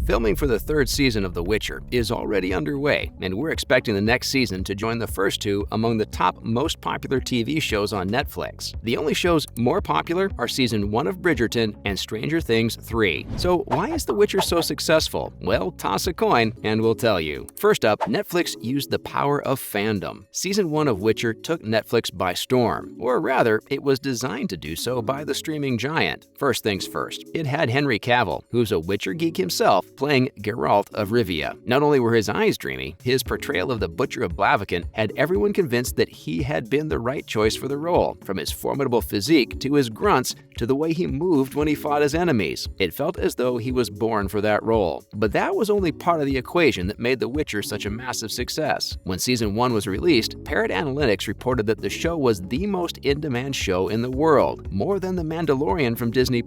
Filming for the third season of The Witcher is already underway, and we're expecting the next season to join the first two among the top most popular TV shows on Netflix. The only shows more popular are Season 1 of Bridgerton and Stranger Things 3. So why is The Witcher so successful? Well, toss a coin and we'll tell you. First up, Netflix used the power of fandom. Season 1 of Witcher took Netflix by storm, or rather, it was designed to do so by the streaming giant. First things first, it had Henry Cavill, who's a Witcher geek himself, playing Geralt of Rivia. Not only were his eyes dreamy, his portrayal of the Butcher of Blaviken had everyone convinced that he had been the right choice for the role, from his formidable physique to his grunts to the way he moved when he fought his enemies. It felt as though he was born for that role. But that was only part of the equation that made The Witcher such a massive success. When Season 1 was released, Parrot Analytics reported that the show was the most in-demand show in the world, more than The Mandalorian from Disney+.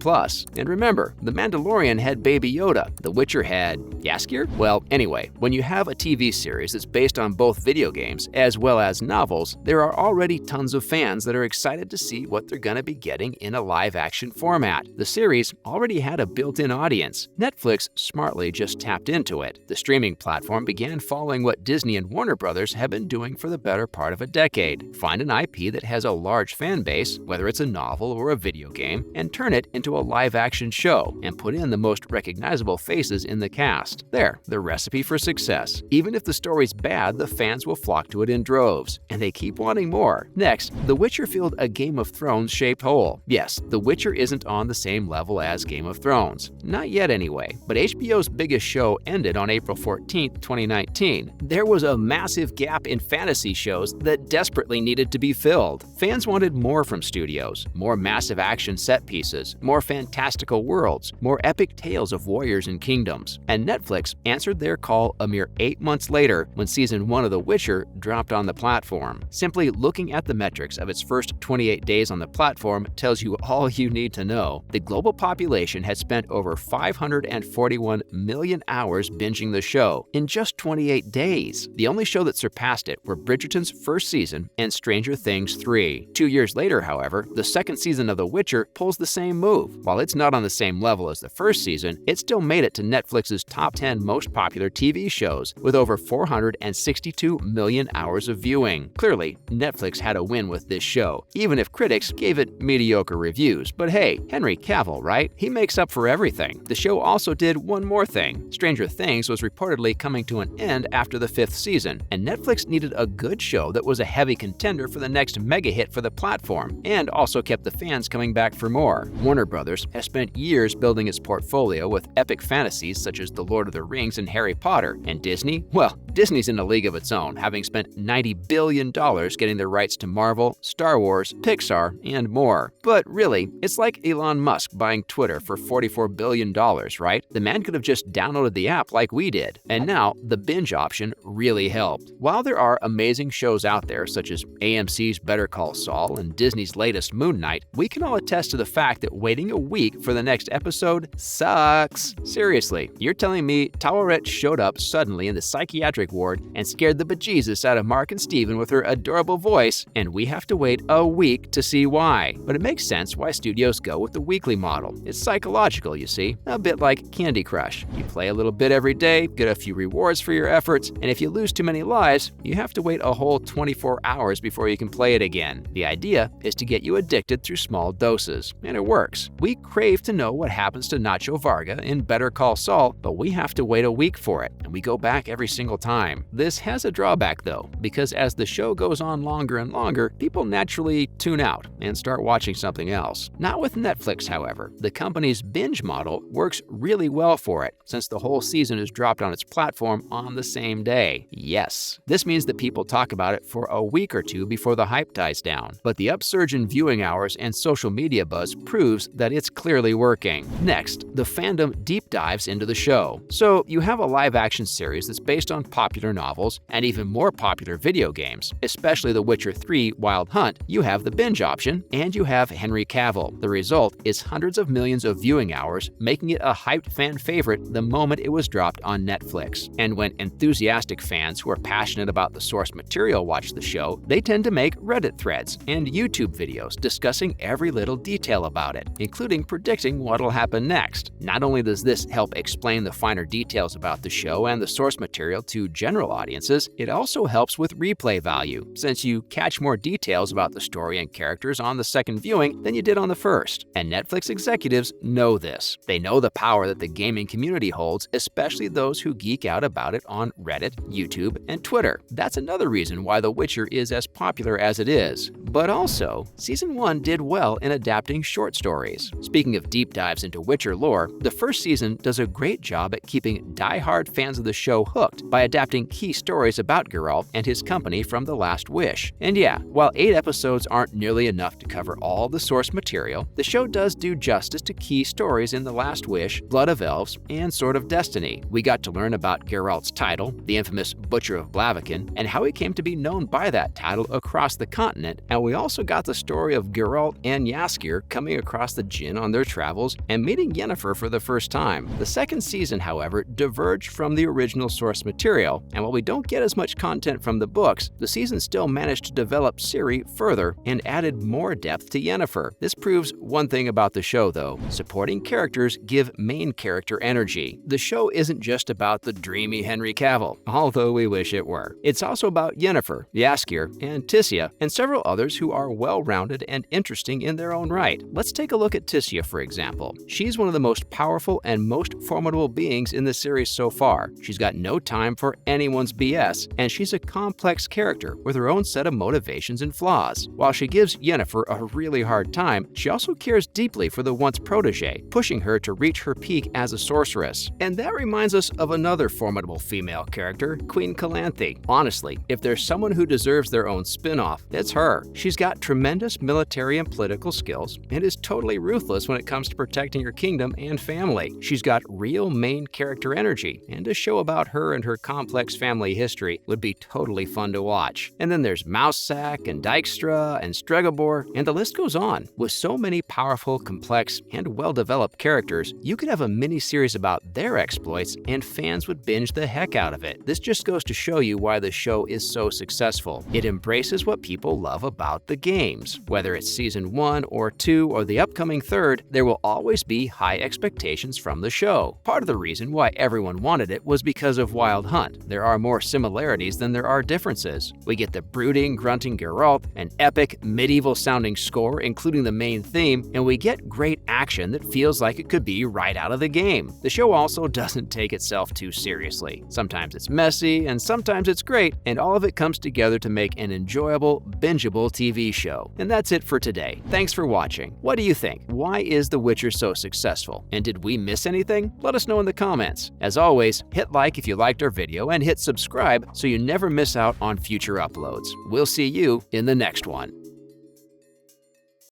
And remember, The Mandalorian had Baby Yoda. The Witcher had Jaskier? Well, anyway, when you have a TV series that's based on both video games as well as novels, there are already tons of fans that are excited to see what they're going to be getting in a live-action format. The series already had a built-in audience. Netflix smartly just tapped into it. The streaming platform began following what Disney and Warner Brothers have been doing for the better part of a decade. Find an IP that has a large fan base, whether it's a novel or a video game, and turn it into a live-action show, and put in the most recognizable faces in the cast. There, the recipe for success. Even if the story's bad, the fans will flock to it in droves, and they keep wanting more. Next, The Witcher filled a Game of Thrones-shaped hole. Yes, The Witcher isn't on the same level as Game of Thrones. Not yet anyway, but HBO's biggest show ended on April 14, 2019. There was a massive gap in fantasy shows that desperately needed to be filled. Fans wanted more from studios, more massive action set pieces, more fantastical worlds, more epic tales of warriors and kingdoms. And Netflix answered their call a mere 8 months later when Season 1 of The Witcher dropped on the platform. Simply looking at the metrics of its first 28 days on the platform tells you all you need to know. The global population had spent over 541 million hours binging the show in just 28 days. The only show that surpassed it were Bridgerton's first season and Stranger Things 3. 2 years later, however, the second season of The Witcher pulls the same move. While it's not on the same level as the first season, it still made it to Netflix's top 10 most popular TV shows with over 462 million hours of viewing. Clearly, Netflix had a win with this show, even if critics gave it mediocre reviews. But hey, Henry Cavill, right? He makes up for everything. The show also did one more thing. Stranger Things was reportedly coming to an end after the 5th season, and Netflix needed a good show that was a heavy contender for the next mega hit for the platform, and also kept the fans coming back for more. Warner Brothers has spent years building its portfolio with epic fantasies such as The Lord of the Rings and Harry Potter, and Disney? Well, Disney's in a league of its own, having spent $90 billion getting the rights to Marvel, Star Wars, Pixar, and more. But really, it's like Elon Musk buying Twitter for $44 billion, right? The man could have just downloaded the app like we did. And now, the binge option really helped. While there are amazing shows out there, such as AMC's Better Call Saul and Disney's latest Moon Knight, we can all attest to the fact that waiting a week for the next episode sucks. Seriously, you're telling me Tawaret showed up suddenly in the psychiatric ward and scared the bejesus out of Mark and Steven with her adorable voice, and we have to wait a week to see why. But it makes sense why studios go with the weekly model. It's psychological, you see, a bit like Candy Crush. You play a little bit every day, get a few rewards for your efforts, and if you lose too many lives, you have to wait a whole 24 hours before you can play it again. The idea is to get you addicted through small doses, and it works. We crave to know what happens to Nacho Varga in Better Call Saul, but we have to wait a week for it, and we go back every single time. This has a drawback though, because as the show goes on longer and longer, people naturally tune out and start watching something else. Not with Netflix, however. The company's binge model works really well for it, since the whole season is dropped on its platform on the same day. Yes, this means that people talk about it for a week or two before the hype dies down. But the upsurge in viewing hours and social media buzz proves that it's clearly working. Next, the fandom deep dives into the show. So you have a live-action series that's based on popular novels and even more popular video games, especially The Witcher 3 Wild Hunt. You have the binge option, and you have Henry Cavill. The result is hundreds of millions of viewing hours, making it a hyped fan favorite the moment it was dropped on Netflix. And when enthusiastic fans who are passionate about the source material watch the show, they tend to make Reddit threads and YouTube videos discussing every little detail about it, including predicting what'll happen next. Not only does this help explain the finer details about the show and the source material to general audiences, it also helps with replay value, since you catch more details about the story and characters on the second viewing than you did on the first. And Netflix executives know this. They know the power that the gaming community holds, especially those who geek out about it on Reddit, YouTube, and Twitter. That's another reason why The Witcher is as popular as it is. But also, Season 1 did well in adapting short stories. Speaking of deep dives into Witcher lore, the first season does a great job at keeping die-hard fans of the show hooked by adapting key stories about Geralt and his company from The Last Wish. And yeah, while 8 episodes aren't nearly enough to cover all the source material, the show does do justice to key stories in The Last Wish, Blood of Elves, and Sword of Destiny. We got to learn about Geralt's title, the infamous Butcher of Blaviken, and how he came to be known by that title across the continent, and we also got the story of Geralt and Jaskier coming across the Djinn on their travels and meeting Yennefer for the first time. The second season, however, diverged from the original source material, and while we don't get as much content from the books, the season still managed to develop Ciri further and added more depth to Yennefer. This proves one thing about the show, though. Supporting characters give main character energy. The show isn't just about the dreamy Henry Cavill, although we wish it were. It's also about Yennefer, Jaskier, and Tissia, and several others who are well-rounded and interesting in their own right. Let's take a look at Tissia, for example. She's one of the most powerful and most formidable beings in the series so far. She's got no time for anyone's BS, and she's a complex character with her own set of motivations and flaws. While she gives Yennefer a really hard time, she also cares deeply for the once protege, pushing her to reach her peak as a sorceress. And that reminds us of another formidable female character, Queen Calanthe. Honestly, if there's someone who deserves their own spin-off, it's her. She's got tremendous military and political skills and is totally ruthless when it comes to protecting her kingdom and family. She's got real main character energy, and a show about her and her complex family history would be totally fun to watch. And then there's Mousesack and Dijkstra and Stregobor, and the list goes on. With so many powerful, complex, and well-developed characters, you could have a mini-series about their exploits and fans would binge the heck out of it. This just goes to show you why the show is so successful. It embraces what people love about the games. Whether it's Season 1 or 2 or the upcoming third, there will always be high expectations from the show. Part of the reason why everyone wanted it was because of Wild Hunt. There are more similarities than there are differences. We get the brooding, grunting Geralt, an epic, medieval-sounding score including the main theme, and we get great action that feels like it could be right out of the game. The show also doesn't take itself too seriously. Sometimes it's messy, and sometimes it's great, and all of it comes together to make an enjoyable, bingeable TV show. And that's it for today. Thanks for watching. What do you think? Why is The Witcher so successful? And did we miss anything? Let us know in the comments. As always, hit like if you liked our video and hit subscribe so you never miss out on future uploads. We'll see you in the next one.